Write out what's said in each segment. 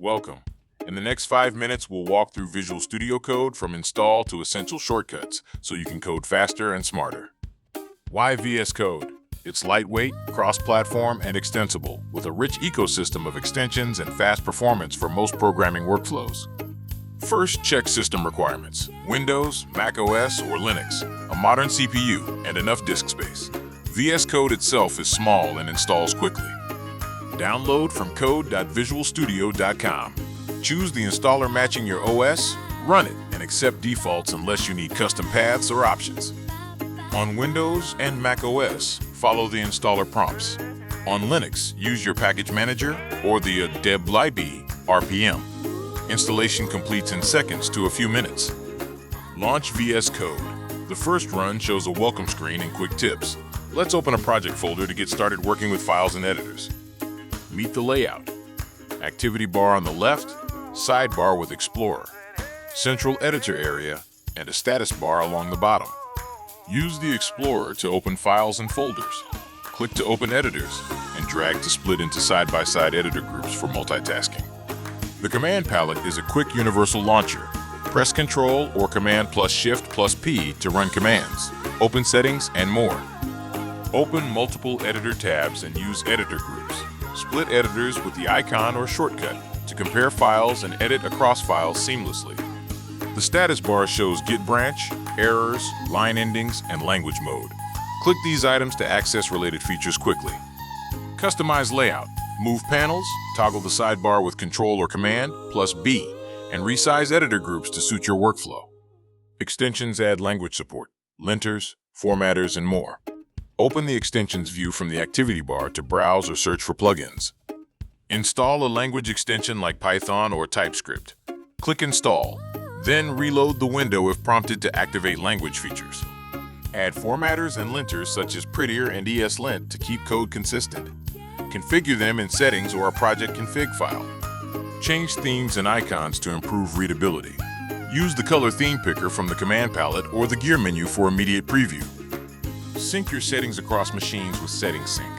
Welcome. In the next 5 minutes, we'll walk through Visual Studio Code from install to essential shortcuts so you can code faster and smarter. Why VS Code? It's lightweight, cross-platform, and extensible, with a rich ecosystem of extensions and fast performance for most programming workflows. First, check system requirements: Windows, Mac OS, or Linux, a modern CPU, and enough disk space. VS Code itself is small and installs quickly. Download from code.visualstudio.com. Choose the installer matching your OS, run it, and accept defaults unless you need custom paths or options. On Windows and Mac OS, follow the installer prompts. On Linux, use your package manager or the deb-lib RPM. Installation completes in seconds to a few minutes. Launch VS Code. The first run shows a welcome screen and quick tips. Let's open a project folder to get started working with files and editors. Meet the layout. Activity bar on the left, sidebar with Explorer, central editor area, and a status bar along the bottom. Use the Explorer to open files and folders. Click to open editors, and drag to split into side-by-side editor groups for multitasking. The command palette is a quick universal launcher. Press Ctrl or Command plus Shift plus P to run commands, open settings, and more. Open multiple editor tabs and use editor groups. Split editors with the icon or shortcut to compare files and edit across files seamlessly. The status bar shows Git branch, errors, line endings, and language mode. Click these items to access related features quickly. Customize layout. Move panels, toggle the sidebar with Ctrl or Command plus B, and resize editor groups to suit your workflow. Extensions add language support, linters, formatters, and more. Open the extensions view from the activity bar to browse or search for plugins. Install a language extension like Python or TypeScript. Click Install, then reload the window if prompted to activate language features. Add formatters and linters such as Prettier and ESLint to keep code consistent. Configure them in settings or a project config file. Change themes and icons to improve readability. Use the color theme picker from the command palette or the gear menu for immediate preview. Sync your settings across machines with Settings Sync.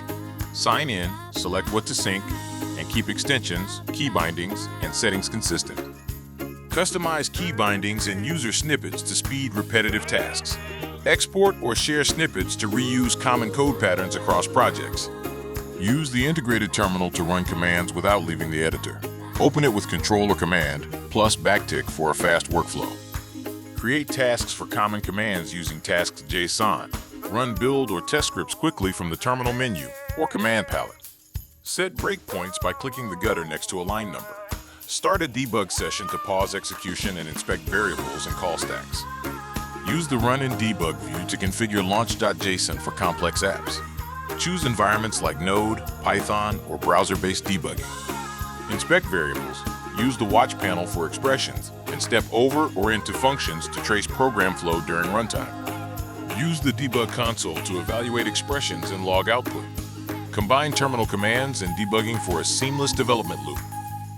Sign in, select what to sync, and keep extensions, key bindings, and settings consistent. Customize key bindings and user snippets to speed repetitive tasks. Export or share snippets to reuse common code patterns across projects. Use the integrated terminal to run commands without leaving the editor. Open it with Ctrl or Command, plus backtick for a fast workflow. Create tasks for common commands using tasks.json. Run build or test scripts quickly from the terminal menu or command palette. Set breakpoints by clicking the gutter next to a line number. Start a debug session to pause execution and inspect variables and call stacks. Use the Run and Debug view to configure launch.json for complex apps. Choose environments like Node, Python, or browser-based debugging. Inspect variables. Use the Watch panel for expressions, and step over or into functions to trace program flow during runtime. Use the debug console to evaluate expressions and log output. Combine terminal commands and debugging for a seamless development loop.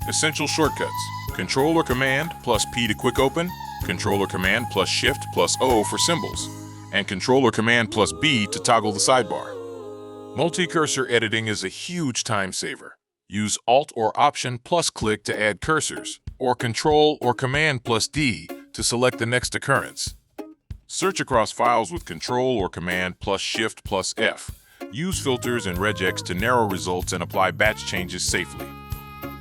Essential shortcuts: Ctrl or Command plus P to quick open, Ctrl or Command plus Shift plus O for symbols, and Ctrl or Command plus B to toggle the sidebar. Multi-cursor editing is a huge time saver. Use Alt or Option plus click to add cursors, or Ctrl or Command plus D to select the next occurrence. Search across files with Ctrl or Command plus Shift plus F. Use filters and regex to narrow results and apply batch changes safely.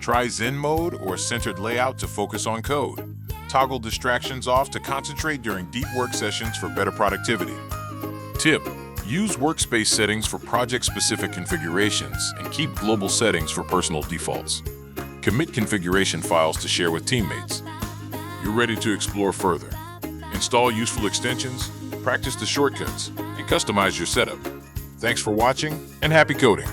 Try Zen mode or centered layout to focus on code. Toggle distractions off to concentrate during deep work sessions for better productivity. Tip: use workspace settings for project-specific configurations and keep global settings for personal defaults. Commit configuration files to share with teammates. You're ready to explore further. Install useful extensions, practice the shortcuts, and customize your setup. Thanks for watching, and happy coding!